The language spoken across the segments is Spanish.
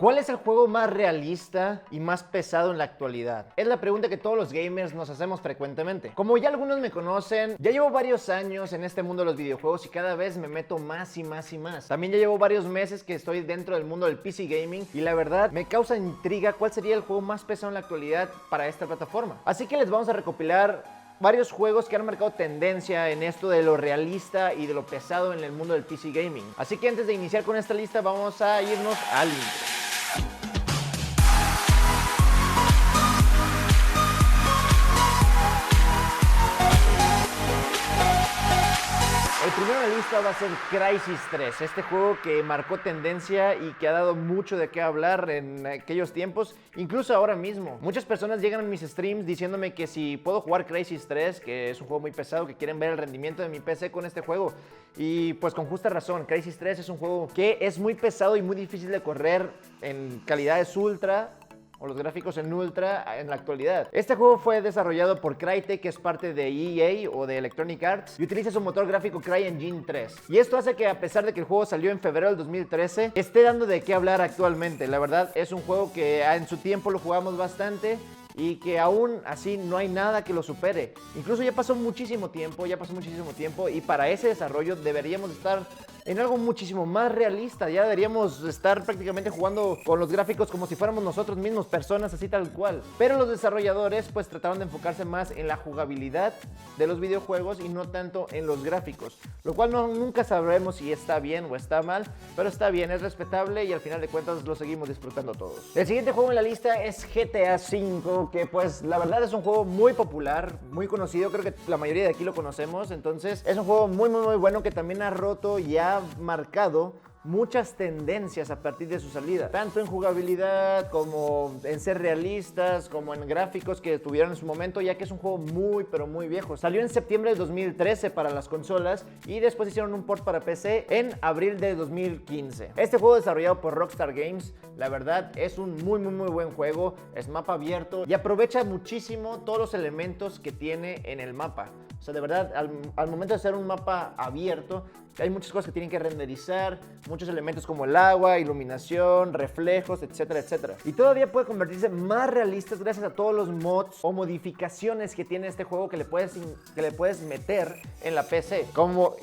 ¿Cuál es el juego más realista y más pesado en la actualidad? Es la pregunta que todos los gamers nos hacemos frecuentemente. Como ya algunos me conocen, ya llevo varios años en este mundo de los videojuegos y cada vez me meto más y más y más. También ya llevo varios meses que estoy dentro del mundo del PC Gaming y la verdad me causa intriga cuál sería el juego más pesado en la actualidad para esta plataforma. Así que les vamos a recopilar varios juegos que han marcado tendencia en esto de lo realista y de lo pesado en el mundo del PC Gaming. Así que antes de iniciar con esta lista vamos a irnos al intro. El primero en la lista va a ser Crysis 3, este juego que marcó tendencia y que ha dado mucho de qué hablar en aquellos tiempos, incluso ahora mismo. Muchas personas llegan a mis streams diciéndome que si puedo jugar Crysis 3, que es un juego muy pesado, que quieren ver el rendimiento de mi PC con este juego. Y pues con justa razón, Crysis 3 es un juego que es muy pesado y muy difícil de correr en calidades ultra o los gráficos en ultra en la actualidad. Este juego fue desarrollado por Crytek, que es parte de EA o de Electronic Arts, y utiliza su motor gráfico CryEngine 3. Y esto hace que, a pesar de que el juego salió en febrero del 2013, esté dando de qué hablar actualmente. La verdad, es un juego que en su tiempo lo jugamos bastante y que aún así no hay nada que lo supere. Incluso ya pasó muchísimo tiempo, y para ese desarrollo deberíamos estar en algo muchísimo más realista. Ya deberíamos estar prácticamente jugando con los gráficos como si fuéramos nosotros mismos, personas así tal cual. Pero los desarrolladores pues trataron de enfocarse más en la jugabilidad de los videojuegos y no tanto en los gráficos, lo cual nunca sabremos si está bien o está mal, pero está bien, es respetable y al final de cuentas lo seguimos disfrutando todos. El siguiente juego en la lista es GTA V, que pues la verdad es un juego muy popular, muy conocido, creo que la mayoría de aquí lo conocemos. Entonces es un juego muy bueno que también ha roto y ha marcado muchas tendencias a partir de su salida, tanto en jugabilidad como en ser realistas, como en gráficos que tuvieron en su momento, ya que es un juego muy viejo. Salió en septiembre de 2013 para las consolas y después hicieron un port para PC en abril de 2015. Este juego, desarrollado por Rockstar Games, la verdad es un muy buen juego. Es mapa abierto y aprovecha muchísimo todos los elementos que tiene en el mapa. O sea, de verdad, al momento de hacer un mapa abierto, hay muchas cosas que tienen que renderizar, muchos elementos como el agua, iluminación, reflejos, etcétera. Y todavía puede convertirse más realistas gracias a todos los mods o modificaciones que tiene este juego que le puedes meter en la PC.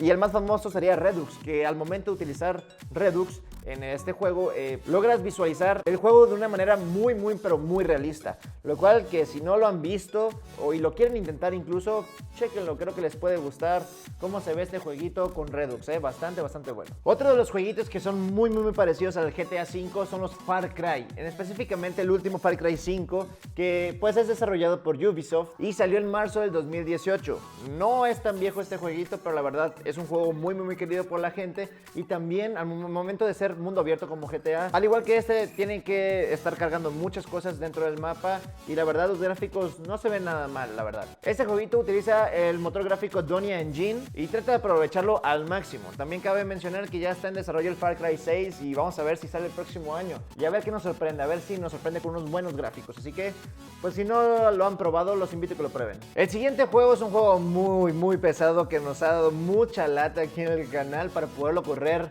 Y el más famoso sería Redux, que al momento de utilizar Redux en este juego, logras visualizar el juego de una manera muy realista. Lo cual, que si no lo han visto y lo quieren intentar incluso, chequenlo, creo que les puede gustar cómo se ve este jueguito con Redux, bastante bueno. Otro de los jueguitos que son muy parecidos al GTA V son los Far Cry, específicamente el último Far Cry 5, que pues es desarrollado por Ubisoft y salió en marzo del 2018. No es tan viejo este jueguito, pero la verdad es un juego muy querido por la gente, y también al momento de ser mundo abierto como GTA, al igual que este, tienen que estar cargando muchas cosas dentro del mapa y la verdad los gráficos no se ven nada mal, la verdad. Este jueguito utiliza el motor gráfico Donnia Engine y trata de aprovecharlo al máximo. También cabe mencionar que ya está en desarrollo el Far Cry 6 y vamos a ver si sale el próximo año y a ver qué nos sorprende, a ver si nos sorprende con unos buenos gráficos. Así que pues si no lo han probado, los invito a que lo prueben. El siguiente juego es un juego muy pesado que nos ha dado mucha lata aquí en el canal para poderlo correr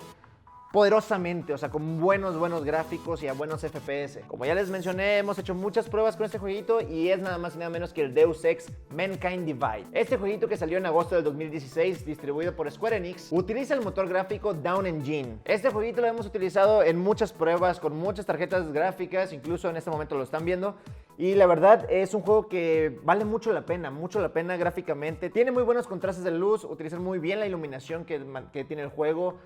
poderosamente, o sea, con buenos gráficos y a buenos FPS. Como ya les mencioné, hemos hecho muchas pruebas con este jueguito y es nada más y nada menos que el Deus Ex Mankind Divided. Este jueguito, que salió en agosto del 2016, distribuido por Square Enix, utiliza el motor gráfico Down Engine. Este jueguito lo hemos utilizado en muchas pruebas, con muchas tarjetas gráficas, incluso en este momento lo están viendo. Y la verdad es un juego que vale mucho la pena gráficamente. Tiene muy buenos contrastes de luz, utilizan muy bien la iluminación que tiene el juego,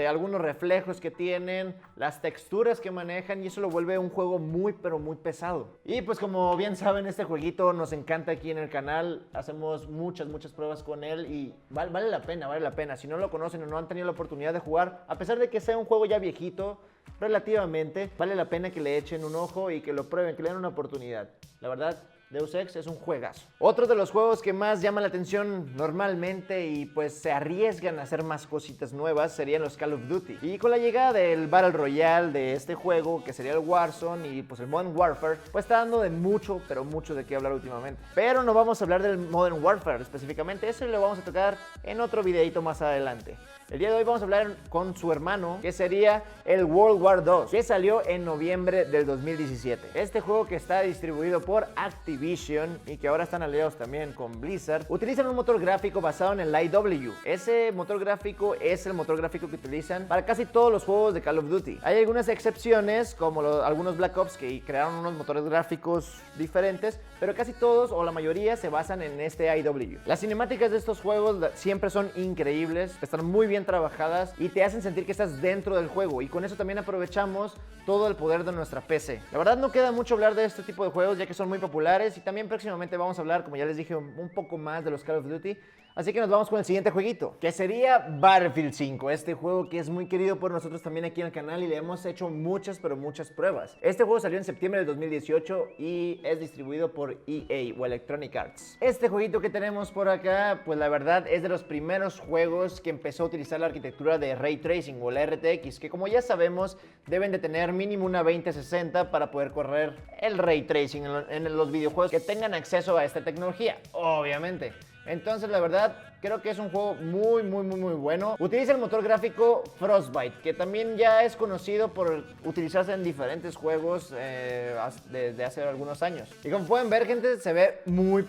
algunos reflejos que tienen, las texturas que manejan, y eso lo vuelve un juego muy pesado. Y pues como bien saben, este jueguito nos encanta aquí en el canal. Hacemos muchas pruebas con él y vale la pena. Si no lo conocen o no han tenido la oportunidad de jugar, a pesar de que sea un juego ya viejito, relativamente, vale la pena que le echen un ojo y que lo prueben, que le den una oportunidad. La verdad, Deus Ex es un juegazo. Otro de los juegos que más llaman la atención normalmente y pues se arriesgan a hacer más cositas nuevas serían los Call of Duty. Y con la llegada del Battle Royale de este juego, que sería el Warzone, y pues el Modern Warfare, pues está dando de mucho de qué hablar últimamente. Pero no vamos a hablar del Modern Warfare específicamente, eso lo vamos a tocar en otro videito más adelante. El día de hoy vamos a hablar con su hermano, que sería el World War 2, que salió en noviembre del 2017. Este juego, que está distribuido por Activision y que ahora están aliados también con Blizzard, utilizan un motor gráfico basado en el IW. Ese motor gráfico es el motor gráfico que utilizan para casi todos los juegos de Call of Duty. Hay algunas excepciones, como algunos Black Ops, que crearon unos motores gráficos diferentes, pero casi todos o la mayoría se basan en este IW. Las cinemáticas de estos juegos siempre son increíbles, están muy bien trabajadas y te hacen sentir que estás dentro del juego, y con eso también aprovechamos todo el poder de nuestra PC. La verdad no queda mucho hablar de este tipo de juegos, ya que son muy populares, y también próximamente vamos a hablar, como ya les dije, un poco más de los Call of Duty. Así que nos vamos con el siguiente jueguito, que sería Battlefield 5. Este juego que es muy querido por nosotros también aquí en el canal y le hemos hecho muchas, pero muchas pruebas. Este juego salió en septiembre del 2018 y es distribuido por EA o Electronic Arts. Este jueguito que tenemos por acá, pues la verdad es de los primeros juegos que empezó a utilizar la arquitectura de Ray Tracing o la RTX, que como ya sabemos deben de tener mínimo una 2060 para poder correr el Ray Tracing en los videojuegos que tengan acceso a esta tecnología, obviamente. Entonces, la verdad, creo que es un juego muy bueno. Utiliza el motor gráfico Frostbite, que también ya es conocido por utilizarse en diferentes juegos desde hace algunos años. Y como pueden ver, gente, se ve muy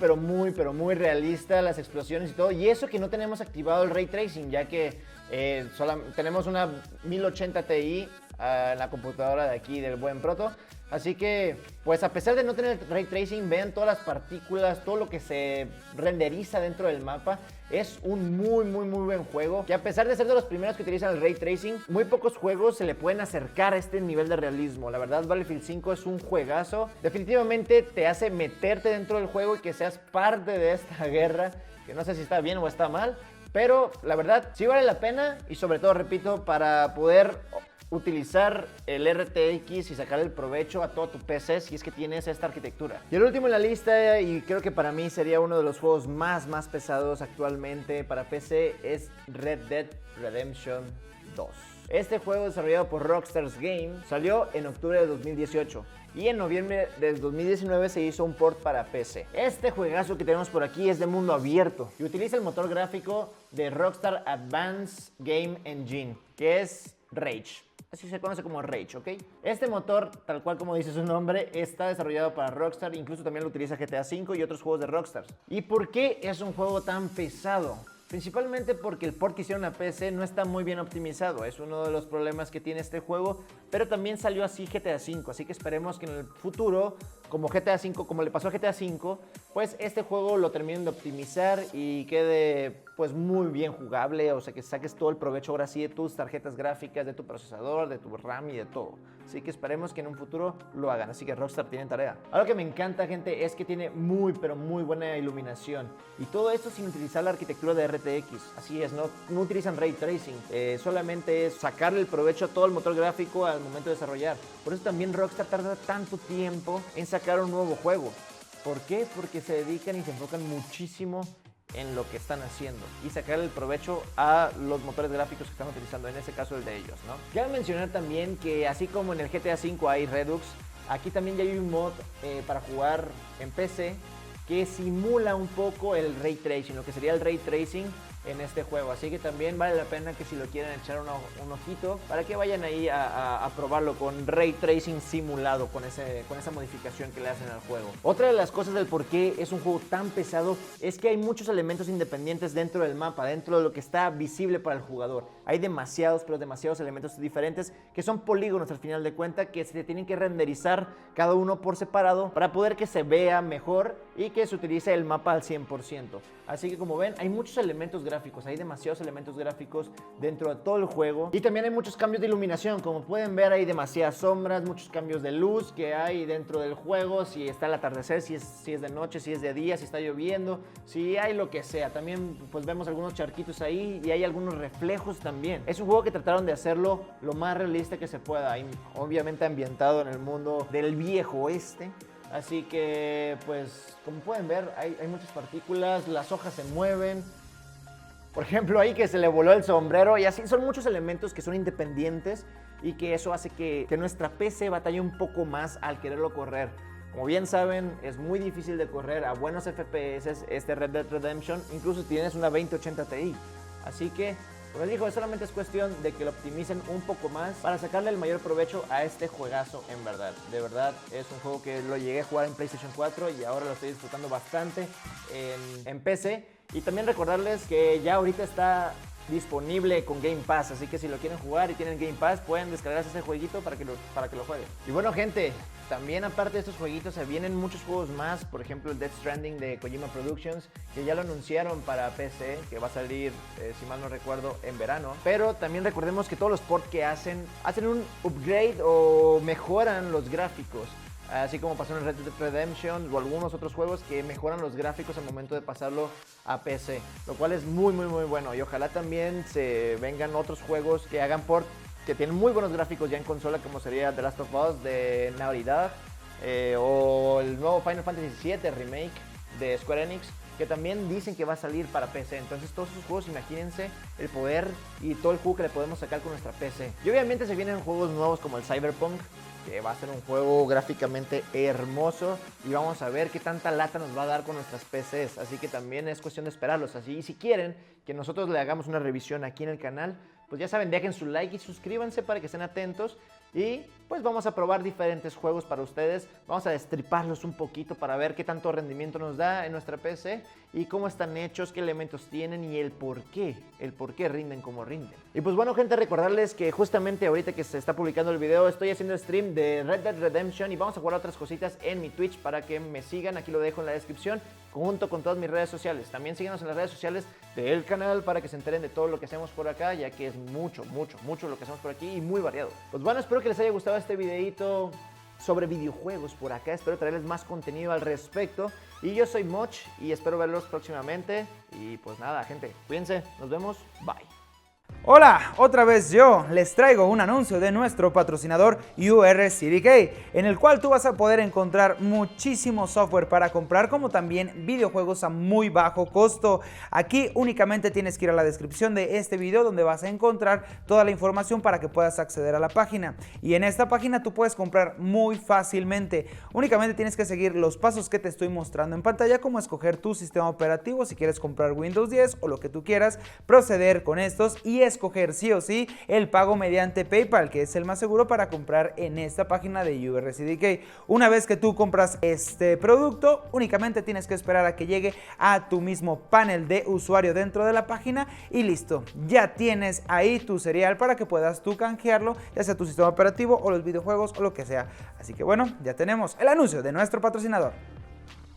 realista las explosiones y todo. Y eso que no tenemos activado el Ray Tracing, ya que tenemos una 1080 Ti en la computadora de aquí del buen Proto. Así que, pues a pesar de no tener Ray Tracing, vean todas las partículas, todo lo que se renderiza dentro del mapa. Es un muy buen juego, que a pesar de ser de los primeros que utilizan el Ray Tracing, muy pocos juegos se le pueden acercar a este nivel de realismo. La verdad, Battlefield 5 es un juegazo. Definitivamente te hace meterte dentro del juego y que seas parte de esta guerra, que no sé si está bien o está mal, pero la verdad sí vale la pena, y sobre todo, repito, para poder utilizar el RTX y sacar el provecho a todo tu PC si es que tienes esta arquitectura. Y el último en la lista, y creo que para mí sería uno de los juegos más pesados actualmente para PC, es Red Dead Redemption 2. Este juego, desarrollado por Rockstar Games, salió en octubre de 2018 y en noviembre del 2019 se hizo un port para PC. Este juegazo que tenemos por aquí es de mundo abierto y utiliza el motor gráfico de Rockstar Advanced Game Engine, que es Rage. Así se conoce como Rage, ¿ok? Este motor, tal cual como dice su nombre, está desarrollado para Rockstar, incluso también lo utiliza GTA V y otros juegos de Rockstar. ¿Y por qué es un juego tan pesado? Principalmente porque el port que hicieron a PC no está muy bien optimizado. Es uno de los problemas que tiene este juego, pero también salió así GTA V, así que esperemos que en el futuro, como GTA V, como le pasó a GTA V, pues este juego lo terminen de optimizar y quede pues muy bien jugable, o sea que saques todo el provecho ahora sí de tus tarjetas gráficas, de tu procesador, de tu RAM y de todo. Así que esperemos que en un futuro lo hagan, así que Rockstar tiene tarea. Algo que me encanta, gente, es que tiene muy buena iluminación, y todo esto sin utilizar la arquitectura de RTX. Así es, no utilizan Ray Tracing, solamente es sacarle el provecho a todo el motor gráfico al momento de desarrollar. Por eso también Rockstar tarda tanto tiempo en sacar un nuevo juego. ¿Por qué? Porque se dedican y se enfocan muchísimo en lo que están haciendo y sacar el provecho a los motores gráficos que están utilizando, en ese caso el de ellos, ¿no? Quiero mencionar también que así como en el GTA V hay Redux, aquí también ya hay un mod para jugar en PC que simula un poco el Ray Tracing, lo que sería el Ray Tracing en este juego. Así que también vale la pena que si lo quieren echar un ojito, para que vayan ahí a probarlo con Ray Tracing simulado, con esa modificación que le hacen al juego. Otra de las cosas del por qué es un juego tan pesado es que hay muchos elementos independientes dentro del mapa, dentro de lo que está visible para el jugador. Hay demasiados elementos diferentes que son polígonos al final de cuentas, que se tienen que renderizar cada uno por separado para poder que se vea mejor y que se utilice el mapa al 100%. Así que como ven, hay muchos elementos gráficos, hay demasiados elementos gráficos dentro de todo el juego, y también hay muchos cambios de iluminación. Como pueden ver, hay demasiadas sombras, muchos cambios de luz que hay dentro del juego, si está el atardecer, si es de noche, si es de día, si está lloviendo, si hay lo que sea. También pues vemos algunos charquitos ahí y hay algunos reflejos también. Es un juego que trataron de hacerlo lo más realista que se pueda, y obviamente ambientado en el mundo del viejo oeste. Así que, pues, como pueden ver, hay muchas partículas, las hojas se mueven. Por ejemplo, ahí que se le voló el sombrero, y así son muchos elementos que son independientes y que eso hace que nuestra PC batalle un poco más al quererlo correr. Como bien saben, es muy difícil de correr a buenos FPS este Red Dead Redemption, incluso si tienes una 2080 Ti. Así que, Como les digo, solamente es cuestión de que lo optimicen un poco más para sacarle el mayor provecho a este juegazo en verdad. De verdad, es un juego que lo llegué a jugar en PlayStation 4 y ahora lo estoy disfrutando bastante en PC. Y también recordarles que ya ahorita está disponible con Game Pass, así que si lo quieren jugar y tienen Game Pass, pueden descargarse ese jueguito para que lo jueguen. Y bueno, gente, también aparte de estos jueguitos se vienen muchos juegos más, por ejemplo el Death Stranding de Kojima Productions, que ya lo anunciaron para PC, que va a salir, si mal no recuerdo, en verano. Pero también recordemos que todos los ports que hacen un upgrade o mejoran los gráficos. Así como pasó en Red Dead Redemption o algunos otros juegos que mejoran los gráficos al momento de pasarlo a PC, lo cual es muy bueno, y ojalá también se vengan otros juegos que hagan port, que tienen muy buenos gráficos ya en consola, como sería The Last of Us de Naughty Dog, o el nuevo Final Fantasy VII Remake de Square Enix, que también dicen que va a salir para PC. Entonces todos esos juegos, imagínense el poder y todo el juego que le podemos sacar con nuestra PC. Y obviamente se vienen juegos nuevos como el Cyberpunk, que va a ser un juego gráficamente hermoso, y vamos a ver qué tanta lata nos va a dar con nuestras PCs, así que también es cuestión de esperarlos. Así, y si quieren que nosotros le hagamos una revisión aquí en el canal, pues ya saben, dejen su like y suscríbanse para que estén atentos. Y pues vamos a probar diferentes juegos para ustedes, vamos a destriparlos un poquito para ver qué tanto rendimiento nos da en nuestra PC y cómo están hechos, qué elementos tienen y el por qué rinden como rinden. Y pues bueno, gente, recordarles que justamente ahorita que se está publicando el video estoy haciendo stream de Red Dead Redemption y vamos a jugar otras cositas en mi Twitch para que me sigan, aquí lo dejo en la descripción junto con todas mis redes sociales. También síganos en las redes sociales del canal para que se enteren de todo lo que hacemos por acá, ya que es mucho lo que hacemos por aquí y muy variado. Pues bueno, espero que les haya gustado este videito sobre videojuegos por acá. Espero traerles más contenido al respecto. Y yo soy Moch y espero verlos próximamente. Y pues nada, gente, cuídense, nos vemos, bye. Hola, otra vez yo les traigo un anuncio de nuestro patrocinador URCDK, en el cual tú vas a poder encontrar muchísimo software para comprar, como también videojuegos a muy bajo costo. Aquí únicamente tienes que ir a la descripción de este video, donde vas a encontrar toda la información para que puedas acceder a la página. Y en esta página tú puedes comprar muy fácilmente. Únicamente tienes que seguir los pasos que te estoy mostrando en pantalla, como escoger tu sistema operativo, si quieres comprar Windows 10 o lo que tú quieras, proceder con estos y escoger sí o sí el pago mediante PayPal, que es el más seguro para comprar en esta página de URCDK. Una vez que tú compras este producto, únicamente tienes que esperar a que llegue a tu mismo panel de usuario dentro de la página y listo, ya tienes ahí tu cereal para que puedas tú canjearlo, ya sea tu sistema operativo o los videojuegos o lo que sea. Así que bueno, ya tenemos el anuncio de nuestro patrocinador.